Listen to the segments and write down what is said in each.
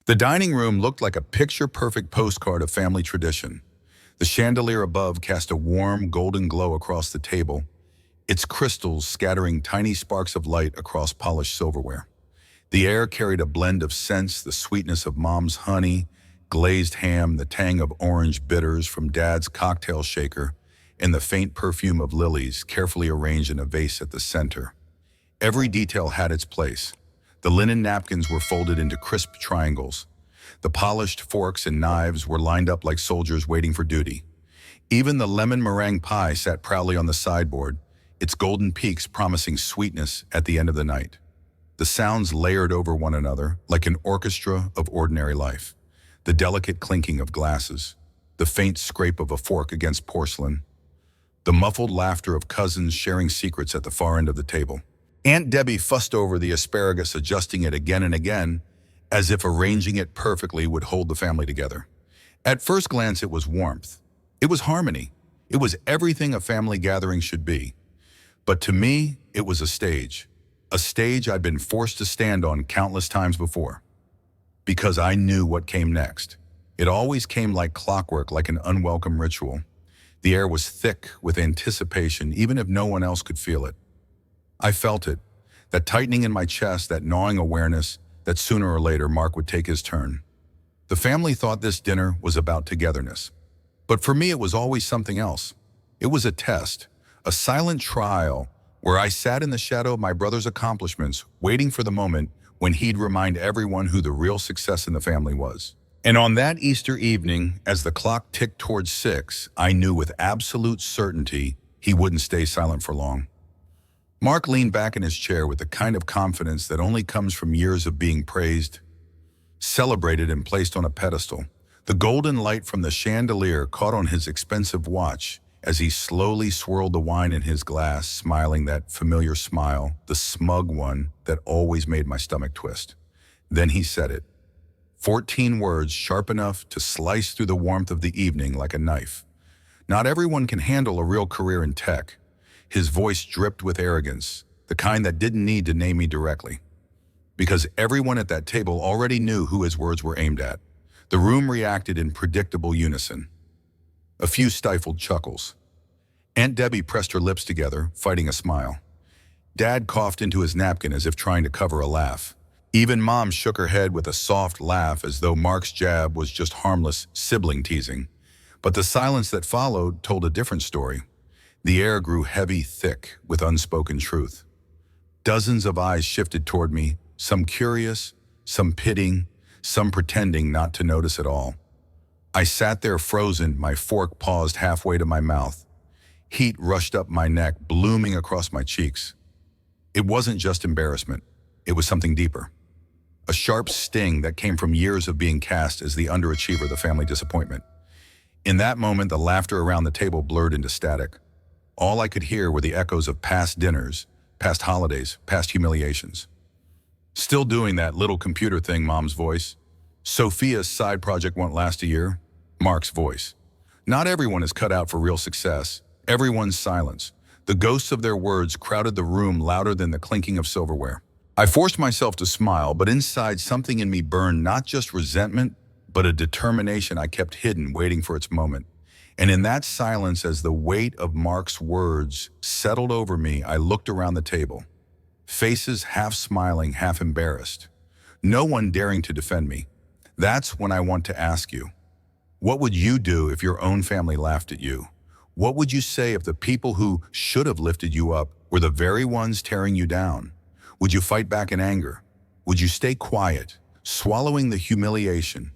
The dining room looked like a picture-perfect postcard of family tradition. The chandelier above cast a warm, golden glow across the table, its crystals scattering tiny sparks of light across polished silverware. The air carried a blend of scents, the sweetness of Mom's honey, glazed ham, the tang of orange bitters from Dad's cocktail shaker, and the faint perfume of lilies carefully arranged in a vase at the center. Every detail had its place. The linen napkins were folded into crisp triangles. The polished forks and knives were lined up like soldiers waiting for duty. Even the lemon meringue pie sat proudly on the sideboard, its golden peaks promising sweetness at the end of the night. The sounds layered over one another like an orchestra of ordinary life. The delicate clinking of glasses, the faint scrape of a fork against porcelain, the muffled laughter of cousins sharing secrets at the far end of the table. Aunt Debbie fussed over the asparagus, adjusting it again and again, as if arranging it perfectly would hold the family together. At first glance, it was warmth. It was harmony. It was everything a family gathering should be. But to me, it was a stage I'd been forced to stand on countless times before. Because I knew what came next. It always came like clockwork, like an unwelcome ritual. The air was thick with anticipation, even if no one else could feel it. I felt it, that tightening in my chest, that gnawing awareness that sooner or later Mark would take his turn. The family thought this dinner was about togetherness. But for me, it was always something else. It was a test, a silent trial, where I sat in the shadow of my brother's accomplishments, waiting for the moment when he'd remind everyone who the real success in the family was. And on that Easter evening, as the clock ticked towards 6, I knew with absolute certainty he wouldn't stay silent for long. Mark leaned back in his chair with the kind of confidence that only comes from years of being praised, celebrated, and placed on a pedestal. The golden light from the chandelier caught on his expensive watch as he slowly swirled the wine in his glass, smiling that familiar smile, the smug one that always made my stomach twist. Then he said it. 14 words sharp enough to slice through the warmth of the evening like a knife. Not everyone can handle a real career in tech. His voice dripped with arrogance, the kind that didn't need to name me directly. Because everyone at that table already knew who his words were aimed at. The room reacted in predictable unison. A few stifled chuckles. Aunt Debbie pressed her lips together, fighting a smile. Dad coughed into his napkin as if trying to cover a laugh. Even Mom shook her head with a soft laugh as though Mark's jab was just harmless sibling teasing. But the silence that followed told a different story. The air grew heavy, thick, with unspoken truth. Dozens of eyes shifted toward me, some curious, some pitying, some pretending not to notice at all. I sat there frozen, my fork paused halfway to my mouth. Heat rushed up my neck, blooming across my cheeks. It wasn't just embarrassment. It was something deeper. A sharp sting that came from years of being cast as the underachiever, the family disappointment. In that moment, the laughter around the table blurred into static. All I could hear were the echoes of past dinners, past holidays, past humiliations. Still doing that little computer thing, Mom's voice. Sophia's side project won't last a year. Mark's voice. Not everyone is cut out for real success. Everyone's silence. The ghosts of their words crowded the room louder than the clinking of silverware. I forced myself to smile, but inside something in me burned not just resentment, but a determination I kept hidden, waiting for its moment. And in that silence, as the weight of Mark's words settled over me, I looked around the table. Faces half smiling, half embarrassed. No one daring to defend me. That's when I want to ask you, what would you do if your own family laughed at you? What would you say if the people who should have lifted you up were the very ones tearing you down? Would you fight back in anger? Would you stay quiet, swallowing the humiliation?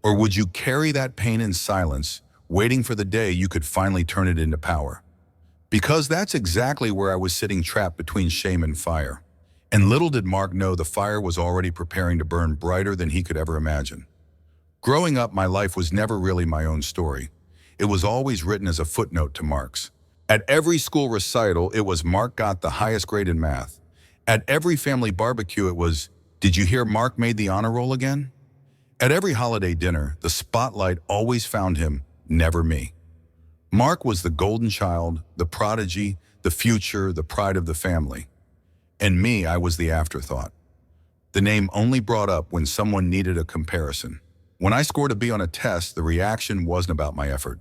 Or would you carry that pain in silence, waiting for the day you could finally turn it into power? Because that's exactly where I was sitting, trapped between shame and fire. And little did Mark know the fire was already preparing to burn brighter than he could ever imagine. Growing up, my life was never really my own story. It was always written as a footnote to Mark's. At every school recital, it was Mark got the highest grade in math. At every family barbecue, it was, did you hear Mark made the honor roll again? At every holiday dinner, the spotlight always found him, never me. Mark was the golden child, the prodigy, the future, the pride of the family. And me, I was the afterthought. The name only brought up when someone needed a comparison. When I scored a B on a test, the reaction wasn't about my effort.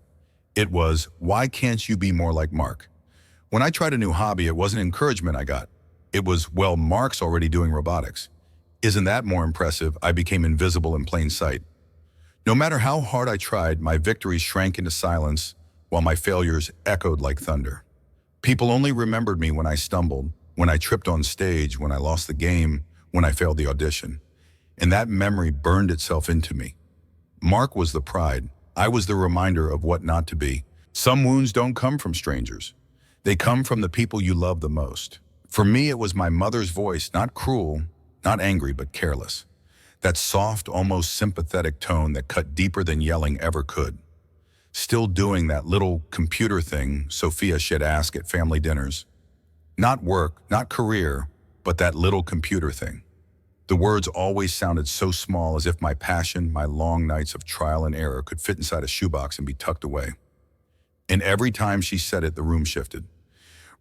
It was, why can't you be more like Mark? When I tried a new hobby, it wasn't encouragement I got. It was, well, Mark's already doing robotics. Isn't that more impressive? I became invisible in plain sight. No matter how hard I tried, my victories shrank into silence while my failures echoed like thunder. People only remembered me when I stumbled, when I tripped on stage, when I lost the game, when I failed the audition. And that memory burned itself into me. Mark was the pride. I was the reminder of what not to be. Some wounds don't come from strangers. They come from the people you love the most. For me, it was my mother's voice, not cruel, not angry, but careless. That soft, almost sympathetic tone that cut deeper than yelling ever could. Still doing that little computer thing Sophia should ask at family dinners. Not work, not career, but that little computer thing. The words always sounded so small, as if my passion, my long nights of trial and error could fit inside a shoebox and be tucked away. And every time she said it, the room shifted.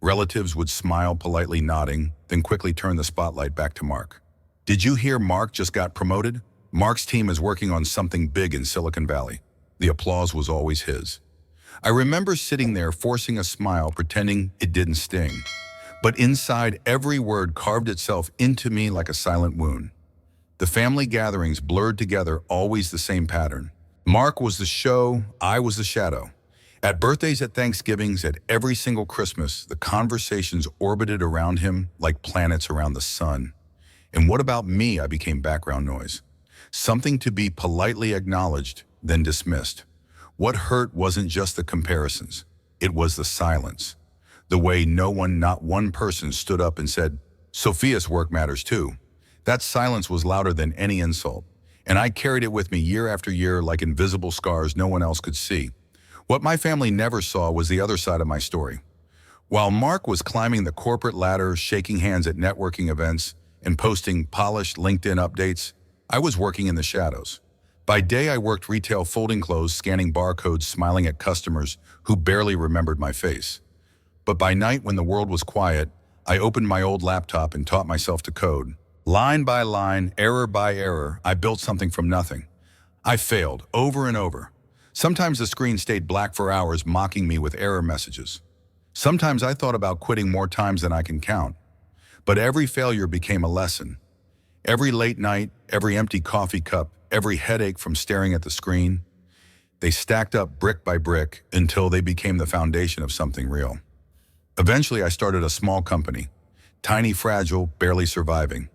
Relatives would smile, politely nodding, then quickly turn the spotlight back to Mark. Did you hear Mark just got promoted? Mark's team is working on something big in Silicon Valley. The applause was always his. I remember sitting there forcing a smile, pretending it didn't sting. But inside, every word carved itself into me like a silent wound. The family gatherings blurred together, always the same pattern. Mark was the show, I was the shadow. At birthdays, at Thanksgivings, at every single Christmas, the conversations orbited around him like planets around the sun. And what about me? I became background noise. Something to be politely acknowledged, then dismissed. What hurt wasn't just the comparisons. It was the silence. The way no one, not one person, stood up and said, Sophia's work matters too. That silence was louder than any insult. And I carried it with me year after year like invisible scars no one else could see. What my family never saw was the other side of my story. While Mark was climbing the corporate ladder, shaking hands at networking events, and posting polished LinkedIn updates, I was working in the shadows. By day, I worked retail folding clothes, scanning barcodes, smiling at customers who barely remembered my face. But by night, when the world was quiet, I opened my old laptop and taught myself to code. Line by line, error by error, I built something from nothing. I failed over and over. Sometimes the screen stayed black for hours, mocking me with error messages. Sometimes I thought about quitting more times than I can count. But every failure became a lesson. Every late night, every empty coffee cup, every headache from staring at the screen, they stacked up brick by brick until they became the foundation of something real. Eventually, I started a small company, tiny, fragile, barely surviving.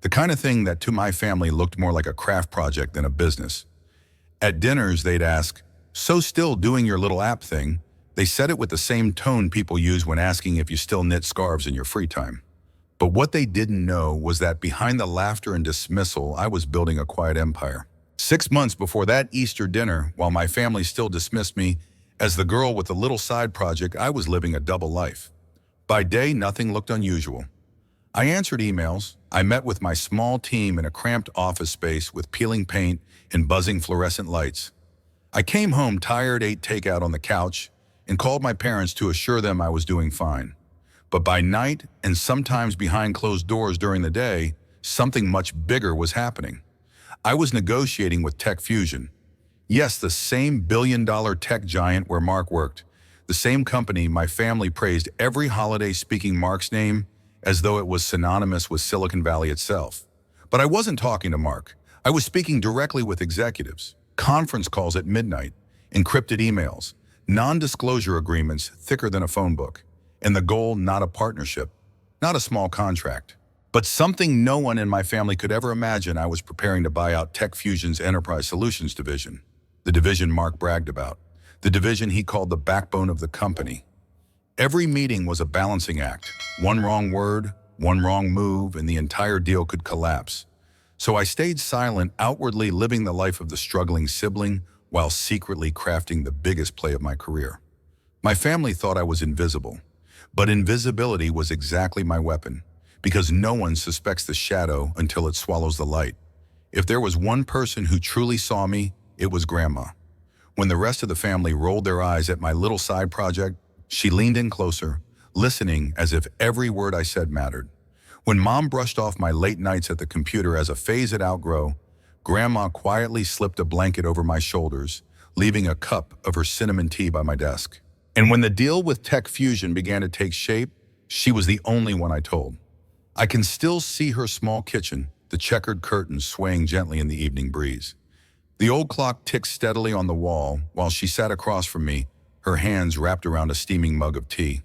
The kind of thing that to my family looked more like a craft project than a business. At dinners, they'd ask, "So still doing your little app thing?" They said it with the same tone people use when asking if you still knit scarves in your free time. But what they didn't know was that behind the laughter and dismissal, I was building a quiet empire. 6 months before that Easter dinner, while my family still dismissed me as the girl with the little side project, I was living a double life. By day, nothing looked unusual. I answered emails. I met with my small team in a cramped office space with peeling paint and buzzing fluorescent lights. I came home tired, ate takeout on the couch, and called my parents to assure them I was doing fine. But by night, and sometimes behind closed doors during the day, something much bigger was happening. I was negotiating with Tech Fusion. Yes, the same billion-dollar tech giant where Mark worked. The same company my family praised every holiday, speaking Mark's name as though it was synonymous with Silicon Valley itself. But I wasn't talking to Mark. I was speaking directly with executives. Conference calls at midnight, encrypted emails, non-disclosure agreements thicker than a phone book. And the goal, not a partnership, not a small contract, but something no one in my family could ever imagine. I was preparing to buy out Tech Fusion's Enterprise Solutions division, the division Mark bragged about, the division he called the backbone of the company. Every meeting was a balancing act. One wrong word, one wrong move, and the entire deal could collapse. So I stayed silent, outwardly living the life of the struggling sibling while secretly crafting the biggest play of my career. My family thought I was invisible. But invisibility was exactly my weapon, because no one suspects the shadow until it swallows the light. If there was one person who truly saw me, it was Grandma. When the rest of the family rolled their eyes at my little side project, she leaned in closer, listening as if every word I said mattered. When Mom brushed off my late nights at the computer as a phase at outgrow, Grandma quietly slipped a blanket over my shoulders, leaving a cup of her cinnamon tea by my desk. And when the deal with Tech Fusion began to take shape, she was the only one I told. I can still see her small kitchen, the checkered curtains swaying gently in the evening breeze. The old clock ticked steadily on the wall while she sat across from me, her hands wrapped around a steaming mug of tea.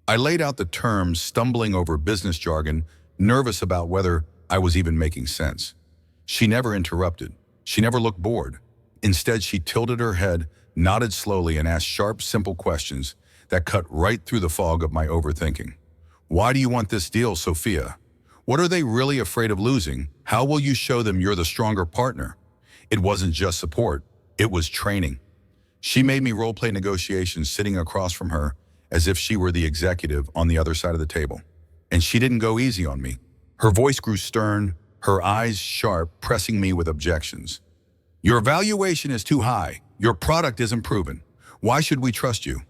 I laid out the terms, stumbling over business jargon, nervous about whether I was even making sense. She never interrupted. She never looked bored. Instead, she tilted her head, nodded slowly, and asked sharp, simple questions that cut right through the fog of my overthinking. Why do you want this deal, Sophia? What are they really afraid of losing? How will you show them you're the stronger partner? It wasn't just support, it was training. She made me role-play negotiations sitting across from her as if she were the executive on the other side of the table. And she didn't go easy on me. Her voice grew stern, her eyes sharp, pressing me with objections. Your valuation is too high. Your product isn't proven. Why should we trust you?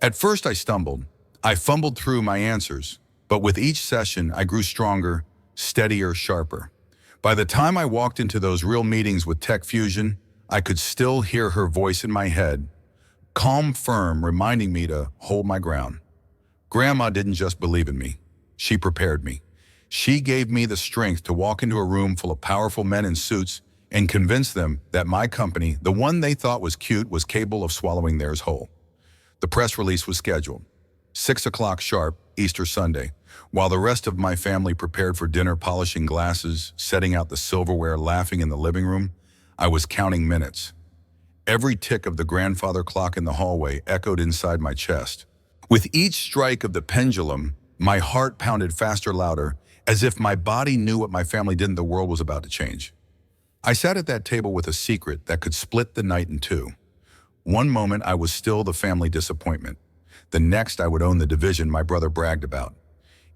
At first I stumbled. I fumbled through my answers, but with each session I grew stronger, steadier, sharper. By the time I walked into those real meetings with Tech Fusion, I could still hear her voice in my head, calm, firm, reminding me to hold my ground. Grandma didn't just believe in me. She prepared me. She gave me the strength to walk into a room full of powerful men in suits and convince them that my company, the one they thought was cute, was capable of swallowing theirs whole. The press release was scheduled. 6 o'clock sharp, Easter Sunday, while the rest of my family prepared for dinner, polishing glasses, setting out the silverware, laughing in the living room, I was counting minutes. Every tick of the grandfather clock in the hallway echoed inside my chest. With each strike of the pendulum, my heart pounded faster, louder, as if my body knew what my family did and the world was about to change. I sat at that table with a secret that could split the night in two. One moment I was still the family disappointment. The next I would own the division my brother bragged about.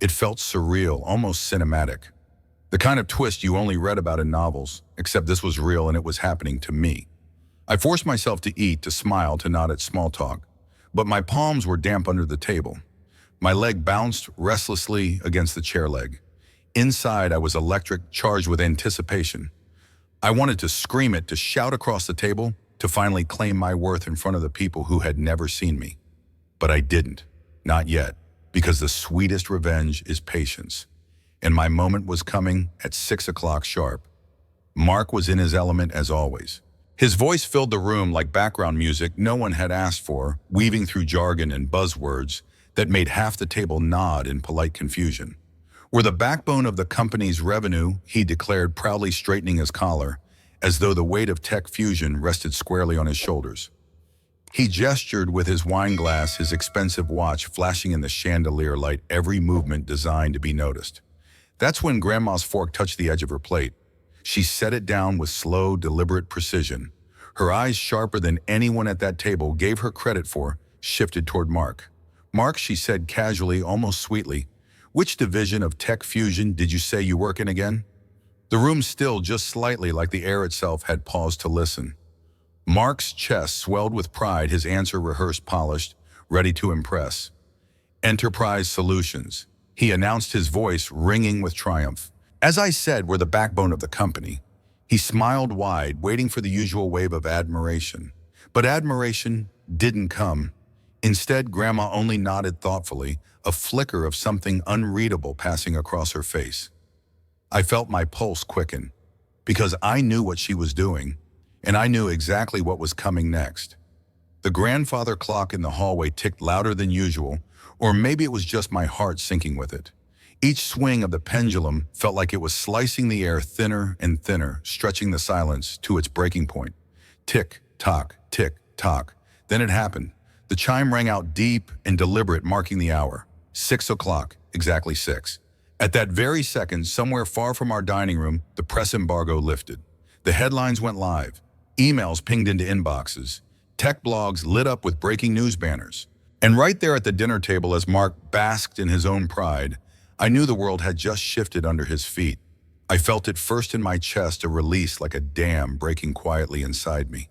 It felt surreal, almost cinematic. The kind of twist you only read about in novels, except this was real and it was happening to me. I forced myself to eat, to smile, to nod at small talk, but my palms were damp under the table. My leg bounced restlessly against the chair leg. Inside I was electric, charged with anticipation. I wanted to scream it, to shout across the table, to finally claim my worth in front of the people who had never seen me. But I didn't, not yet, because the sweetest revenge is patience. And my moment was coming at 6 o'clock sharp. Mark was in his element as always. His voice filled the room like background music no one had asked for, weaving through jargon and buzzwords that made half the table nod in polite confusion. We're the backbone of the company's revenue, he declared, proudly straightening his collar, as though the weight of Tech Fusion rested squarely on his shoulders. He gestured with his wine glass, his expensive watch flashing in the chandelier light, every movement designed to be noticed. That's when Grandma's fork touched the edge of her plate. She set it down with slow, deliberate precision. Her eyes, sharper than anyone at that table gave her credit for, shifted toward Mark. Mark, she said casually, almost sweetly, which division of Tech Fusion did you say you work in again? The room stilled just slightly, like the air itself had paused to listen. Mark's chest swelled with pride, his answer rehearsed, polished, ready to impress. Enterprise Solutions. He announced, his voice ringing with triumph. As I said, we're the backbone of the company. He smiled wide, waiting for the usual wave of admiration. But admiration didn't come. Instead, Grandma only nodded thoughtfully, a flicker of something unreadable passing across her face. I felt my pulse quicken, because I knew what she was doing, and I knew exactly what was coming next. The grandfather clock in the hallway ticked louder than usual, or maybe it was just my heart syncing with it. Each swing of the pendulum felt like it was slicing the air thinner and thinner, stretching the silence to its breaking point. Tick, tock, tick, tock. Then it happened. The chime rang out deep and deliberate, marking the hour. 6 o'clock, exactly 6. At that very second, somewhere far from our dining room, the press embargo lifted. The headlines went live. Emails pinged into inboxes. Tech blogs lit up with breaking news banners. And right there at the dinner table, as Mark basked in his own pride, I knew the world had just shifted under his feet. I felt it first in my chest, a release like a dam breaking quietly inside me.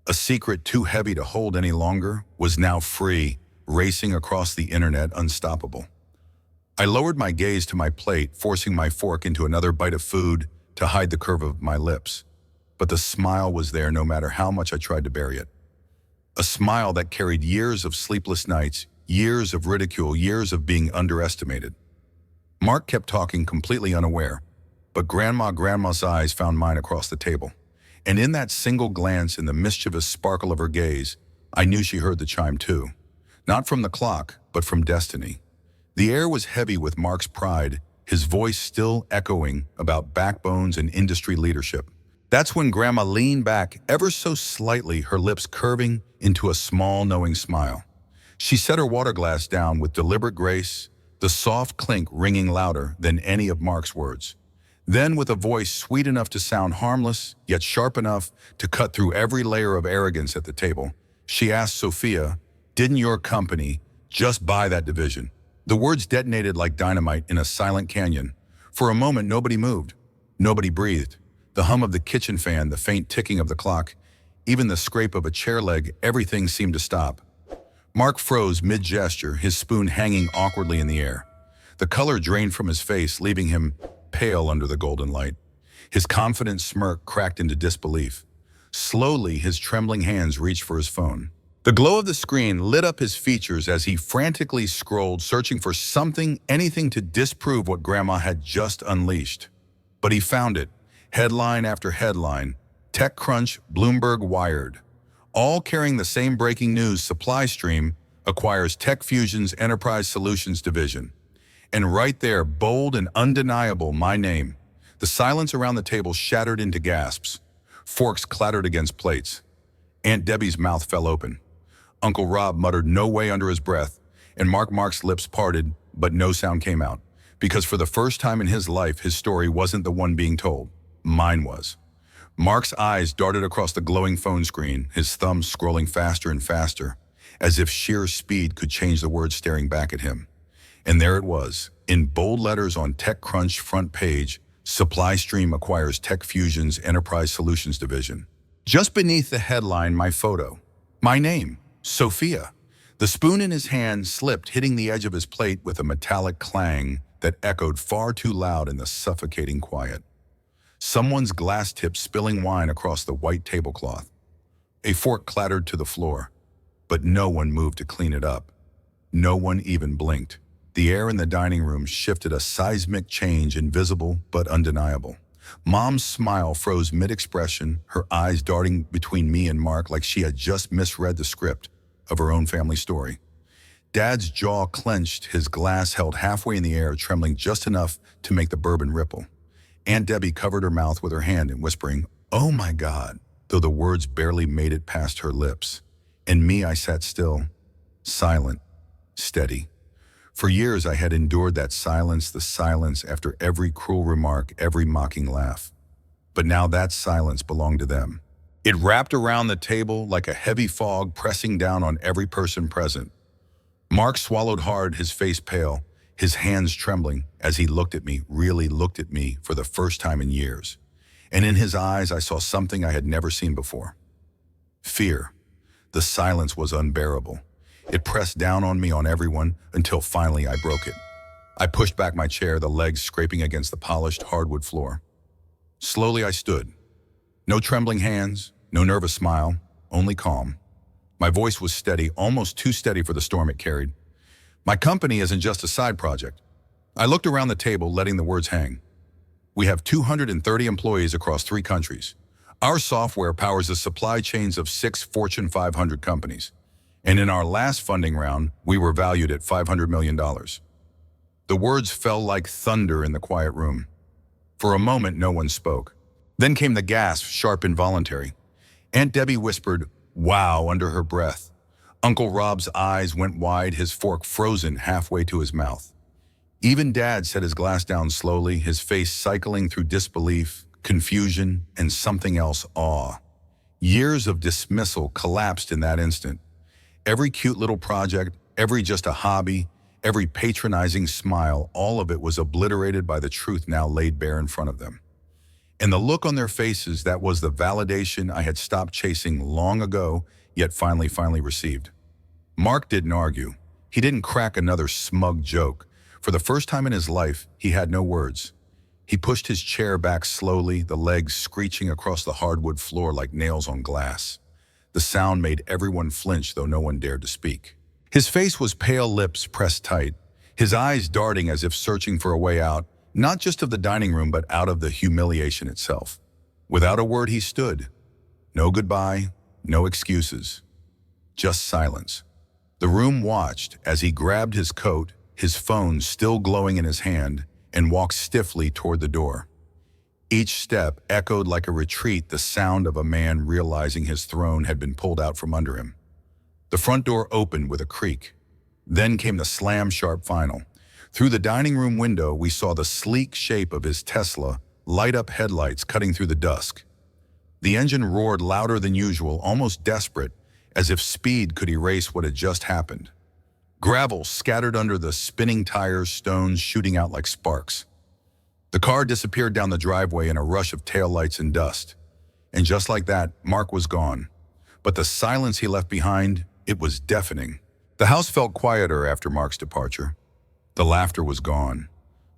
A secret too heavy to hold any longer was now free, racing across the internet, unstoppable. I lowered my gaze to my plate, forcing my fork into another bite of food to hide the curve of my lips. But the smile was there no matter how much I tried to bury it. A smile that carried years of sleepless nights, years of ridicule, years of being underestimated. Mark kept talking completely unaware, but Grandma's eyes found mine across the table. And in that single glance, in the mischievous sparkle of her gaze, I knew she heard the chime too. Not from the clock, but from destiny. The air was heavy with Mark's pride, his voice still echoing about backbones and industry leadership. That's when Grandma leaned back ever so slightly, her lips curving into a small, knowing smile. She set her water glass down with deliberate grace, the soft clink ringing louder than any of Mark's words. Then, with a voice sweet enough to sound harmless, yet sharp enough to cut through every layer of arrogance at the table, she asked Sophia, "Didn't your company just buy that division?" The words detonated like dynamite in a silent canyon. For a moment, nobody moved. Nobody breathed. The hum of the kitchen fan, the faint ticking of the clock, even the scrape of a chair leg, everything seemed to stop. Mark froze mid-gesture, his spoon hanging awkwardly in the air. The color drained from his face, leaving him pale under the golden light. His confident smirk cracked into disbelief. Slowly, his trembling hands reached for his phone. The glow of the screen lit up his features as he frantically scrolled, searching for something, anything to disprove what Grandma had just unleashed. But he found it, headline after headline, TechCrunch, Bloomberg, Wired, all carrying the same breaking news: Supply Stream acquires TechFusion's Enterprise Solutions division. And right there, bold and undeniable, my name. The silence around the table shattered into gasps. Forks clattered against plates. Aunt Debbie's mouth fell open. Uncle Rob muttered "no way" under his breath, and Mark's lips parted, but no sound came out. Because for the first time in his life, his story wasn't the one being told. Mine was. Mark's eyes darted across the glowing phone screen, his thumbs scrolling faster and faster, as if sheer speed could change the words staring back at him. And there it was, in bold letters on TechCrunch front page: Supply Stream acquires TechFusion's Enterprise Solutions division. Just beneath the headline, my photo. My name, Sophia. The spoon in his hand slipped, hitting the edge of his plate with a metallic clang that echoed far too loud in the suffocating quiet. Someone's glass tip spilling wine across the white tablecloth. A fork clattered to the floor, but no one moved to clean it up. No one even blinked. The air in the dining room shifted, a seismic change, invisible but undeniable. Mom's smile froze mid-expression, her eyes darting between me and Mark like she had just misread the script of her own family story. Dad's jaw clenched, his glass held halfway in the air, trembling just enough to make the bourbon ripple. Aunt Debbie covered her mouth with her hand and whispering, "Oh my God," though the words barely made it past her lips. And me, I sat still, silent, steady. For years I had endured that silence, the silence after every cruel remark, every mocking laugh. But now that silence belonged to them. It wrapped around the table like a heavy fog, pressing down on every person present. Mark swallowed hard, his face pale, his hands trembling as he looked at me, really looked at me for the first time in years. And in his eyes I saw something I had never seen before. Fear. The silence was unbearable. It pressed down on me, on everyone, until finally I broke it. I pushed back my chair, the legs scraping against the polished hardwood floor. Slowly I stood. No trembling hands, no nervous smile, only calm. My voice was steady, almost too steady for the storm it carried. My company isn't just a side project. I looked around the table, letting the words hang. We have 230 employees across 3 countries. Our software powers the supply chains of 6 Fortune 500 companies. And in our last funding round, we were valued at $500 million. The words fell like thunder in the quiet room. For a moment, no one spoke. Then came the gasp, sharp, involuntary. Aunt Debbie whispered, "Wow," under her breath. Uncle Rob's eyes went wide, his fork frozen halfway to his mouth. Even Dad set his glass down slowly, his face cycling through disbelief, confusion, and something else, awe. Years of dismissal collapsed in that instant. Every cute little project, every just a hobby, every patronizing smile, all of it was obliterated by the truth now laid bare in front of them. And the look on their faces, that was the validation I had stopped chasing long ago, yet finally received. Mark didn't argue. He didn't crack another smug joke. For the first time in his life, he had no words. He pushed his chair back slowly, the legs screeching across the hardwood floor like nails on glass. The sound made everyone flinch, though no one dared to speak. His face was pale, lips pressed tight, his eyes darting as if searching for a way out, not just of the dining room, but out of the humiliation itself. Without a word, he stood. No goodbye, no excuses. Just silence. The room watched as he grabbed his coat, his phone still glowing in his hand, and walked stiffly toward the door. Each step echoed like a retreat, the sound of a man realizing his throne had been pulled out from under him. The front door opened with a creak. Then came the slam-sharp final. Through the dining room window, we saw the sleek shape of his Tesla light up, headlights cutting through the dusk. The engine roared louder than usual, almost desperate, as if speed could erase what had just happened. Gravel scattered under the spinning tires, stones shooting out like sparks. The car disappeared down the driveway in a rush of taillights and dust. And just like that, Mark was gone. But the silence he left behind, it was deafening. The house felt quieter after Mark's departure. The laughter was gone.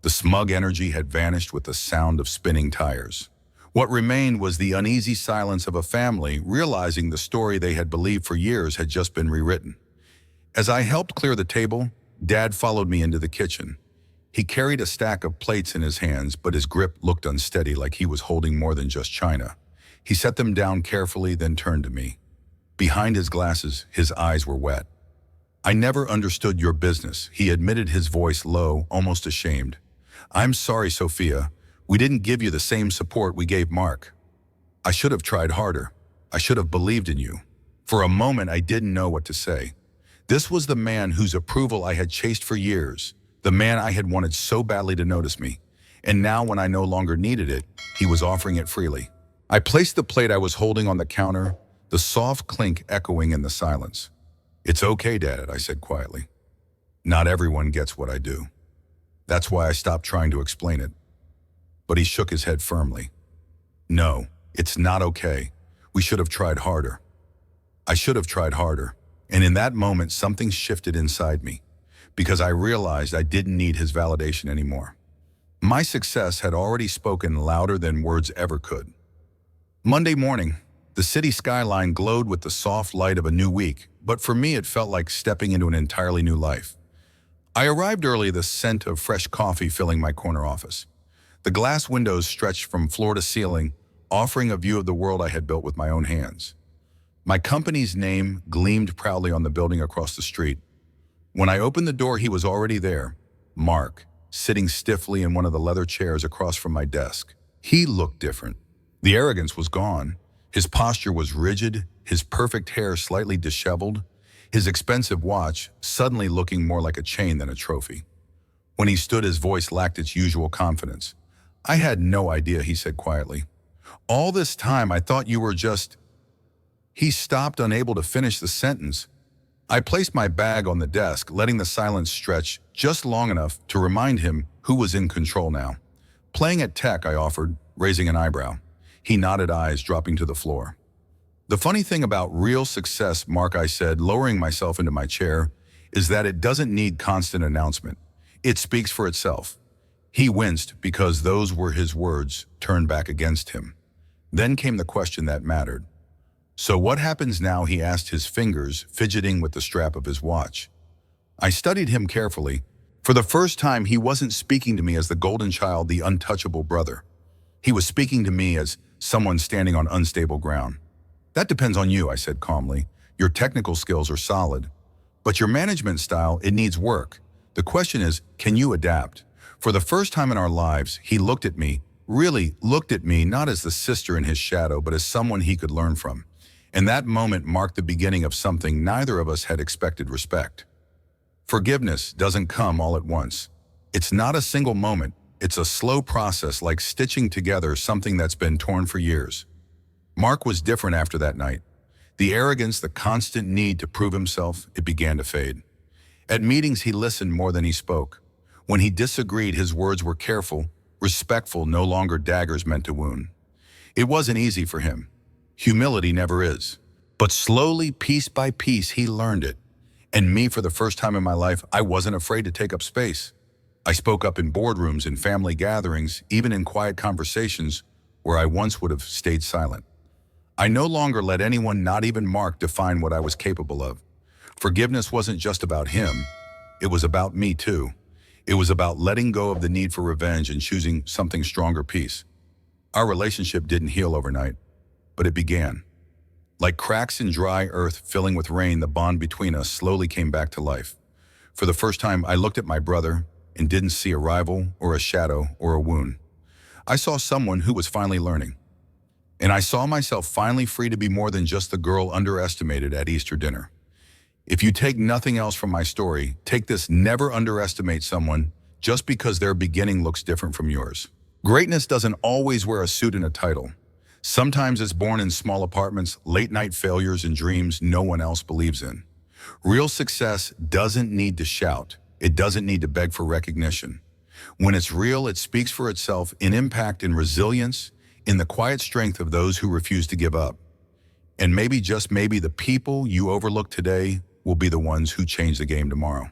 The smug energy had vanished with the sound of spinning tires. What remained was the uneasy silence of a family realizing the story they had believed for years had just been rewritten. As I helped clear the table, Dad followed me into the kitchen. He carried a stack of plates in his hands, but his grip looked unsteady, like he was holding more than just china. He set them down carefully, then turned to me. Behind his glasses, his eyes were wet. "I never understood your business," he admitted, his voice low, almost ashamed. "I'm sorry, Sophia. We didn't give you the same support we gave Mark. I should have tried harder. I should have believed in you." For a moment, I didn't know what to say. This was the man whose approval I had chased for years, the man I had wanted so badly to notice me. And now, when I no longer needed it, he was offering it freely. I placed the plate I was holding on the counter, the soft clink echoing in the silence. "It's okay, Dad," I said quietly. "Not everyone gets what I do. That's why I stopped trying to explain it." But he shook his head firmly. "No, it's not okay. We should have tried harder." I should have tried harder. And in that moment, something shifted inside me, because I realized I didn't need his validation anymore. My success had already spoken louder than words ever could. Monday morning, the city skyline glowed with the soft light of a new week, but for me it felt like stepping into an entirely new life. I arrived early, the scent of fresh coffee filling my corner office. The glass windows stretched from floor to ceiling, offering a view of the world I had built with my own hands. My company's name gleamed proudly on the building across the street. When I opened the door, he was already there, Mark, sitting stiffly in one of the leather chairs across from my desk. He looked different. The arrogance was gone. His posture was rigid, his perfect hair slightly disheveled, his expensive watch suddenly looking more like a chain than a trophy. When he stood, his voice lacked its usual confidence. "I had no idea," he said quietly. "All this time I thought you were just..." He stopped, unable to finish the sentence. I placed my bag on the desk, letting the silence stretch just long enough to remind him who was in control now. "Playing at tech," I offered, raising an eyebrow. He nodded, eyes dropping to the floor. "The funny thing about real success, Mark," I said, lowering myself into my chair, "is that it doesn't need constant announcement. It speaks for itself." He winced because those were his words turned back against him. Then came the question that mattered. "So what happens now?" he asked, his fingers fidgeting with the strap of his watch. I studied him carefully. For the first time, he wasn't speaking to me as the golden child, the untouchable brother. He was speaking to me as someone standing on unstable ground. "That depends on you," I said calmly. "Your technical skills are solid, but your management style, it needs work. The question is, can you adapt?" For the first time in our lives, he looked at me, really looked at me, not as the sister in his shadow, but as someone he could learn from. And that moment marked the beginning of something neither of us had expected: respect. Forgiveness doesn't come all at once. It's not a single moment. It's a slow process, like stitching together something that's been torn for years. Mark was different after that night. The arrogance, the constant need to prove himself, it began to fade. At meetings, he listened more than he spoke. When he disagreed, his words were careful, respectful, no longer daggers meant to wound. It wasn't easy for him. Humility never is. But slowly, piece by piece, he learned it. And me, for the first time in my life, I wasn't afraid to take up space. I spoke up in boardrooms, in family gatherings, even in quiet conversations where I once would have stayed silent. I no longer let anyone, not even Mark, define what I was capable of. Forgiveness wasn't just about him, it was about me too. It was about letting go of the need for revenge and choosing something stronger, peace. Our relationship didn't heal overnight, but it began. Like cracks in dry earth filling with rain, the bond between us slowly came back to life. For the first time, I looked at my brother and didn't see a rival or a shadow or a wound. I saw someone who was finally learning. And I saw myself finally free to be more than just the girl underestimated at Easter dinner. If you take nothing else from my story, take this: never underestimate someone just because their beginning looks different from yours. Greatness doesn't always wear a suit and a title. Sometimes it's born in small apartments, late-night failures, and dreams no one else believes in. Real success doesn't need to shout. It doesn't need to beg for recognition. When it's real, it speaks for itself in impact and resilience, in the quiet strength of those who refuse to give up. And maybe, just maybe, the people you overlook today will be the ones who change the game tomorrow.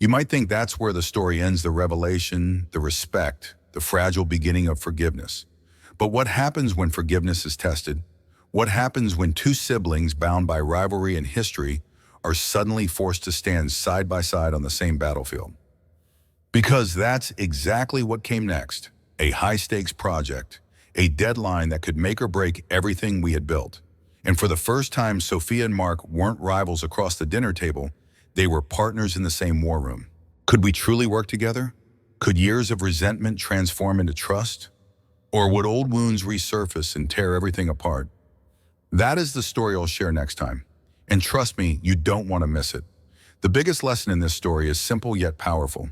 You might think that's where the story ends, the revelation, the respect, the fragile beginning of forgiveness. But what happens when forgiveness is tested? What happens when two siblings bound by rivalry and history are suddenly forced to stand side by side on the same battlefield? Because that's exactly what came next: a high-stakes project, a deadline that could make or break everything we had built. And for the first time, Sophia and Mark weren't rivals across the dinner table, they were partners in the same war room. Could we truly work together? Could years of resentment transform into trust? Or would old wounds resurface and tear everything apart? That is the story I'll share next time. And trust me, you don't want to miss it. The biggest lesson in this story is simple yet powerful.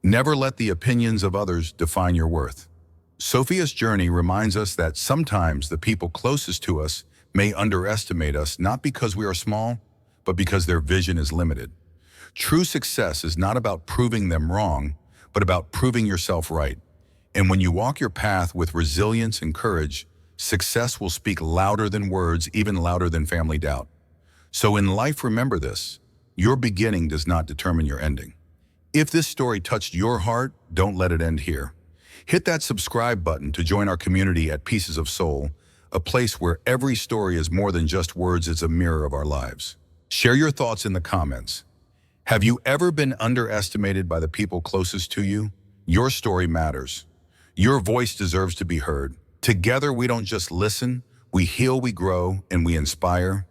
Never let the opinions of others define your worth. Sophia's journey reminds us that sometimes the people closest to us may underestimate us, not because we are small, but because their vision is limited. True success is not about proving them wrong, but about proving yourself right. And when you walk your path with resilience and courage, success will speak louder than words, even louder than family doubt. So in life, remember this: your beginning does not determine your ending. If this story touched your heart, don't let it end here. Hit that subscribe button to join our community at Pieces of Soul, a place where every story is more than just words, it's a mirror of our lives. Share your thoughts in the comments. Have you ever been underestimated by the people closest to you? Your story matters. Your voice deserves to be heard. Together, we don't just listen, we heal, we grow, and we inspire.